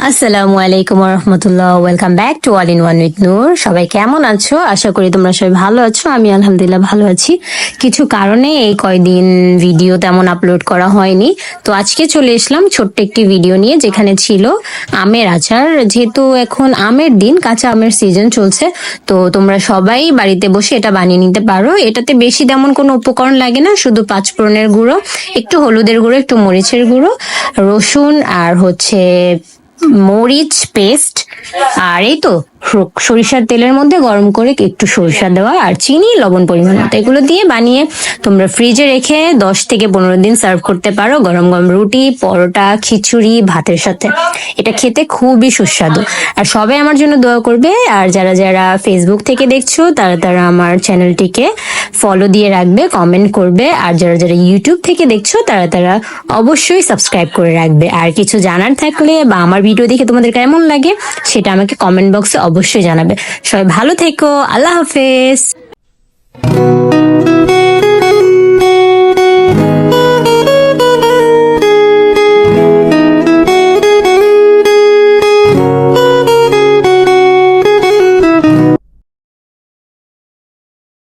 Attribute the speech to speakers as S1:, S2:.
S1: আসসালামু আলাইকুম রহমতুল্লাহ, welcome back to all in one with Noor. সবাই কেমন আছো? আশা করি তোমরা সবাই ভালো আছো। আমি আলহামদুলিল্লাহ ভালো আছি। কিছু কারণে এই কয়দিন ভিডিও তেমন আপলোড করা হয়নি, তো আজকে চলে এসলাম ছোট্ট একটি ভিডিও নিয়ে, যেখানে ছিল আমের আচার। যেহেতু এখন আমের দিন, কাঁচা আমের সিজন চলছে, তো তোমরা সবাই বাড়িতে বসে এটা বানিয়ে নিতে পারো। এটাতে বেশি তেমন কোনো উপকরণ লাগে না, শুধু পাঁচফোড়নের গুঁড়ো, একটু হলুদের গুঁড়ো, একটু মরিচের গুঁড়ো, রসুন, আর হচ্ছে মরিচ পেস্ট, আর এই তো সরিষার তেলের মধ্যে গরম করে একটু সরিষা দেওয়া, আর চিনি, লবণ পরিমাণ মতো, এগুলো দিয়ে বানিয়ে তোমরা ফ্রিজে রেখে 10 থেকে 15 দিন সার্ভ করতে পারো গরম গরম রুটি, পরোটা, খিচুড়ি, ভাতের সাথে। এটা খেতে খুবই সুস্বাদু। আর সবাই আমার জন্য দোয়া করবে। আর যারা যারা ফেসবুক থেকে দেখছো তারা তারা আমার চ্যানেলটিকে ফলো দিয়ে রাখবে, কমেন্ট করবে। আর যারা যারা ইউটিউব থেকে দেখছো তারা তারা অবশ্যই সাবস্ক্রাইব করে রাখবে। আর কিছু জানার থাকলে বা আমার ভিডিও দেখে তোমাদের কেমন লাগে সেটা আমাকে কমেন্ট বক্সে অবশ্যই জানাবে। সবাই ভালো থেকো, আল্লাহ হাফেজ।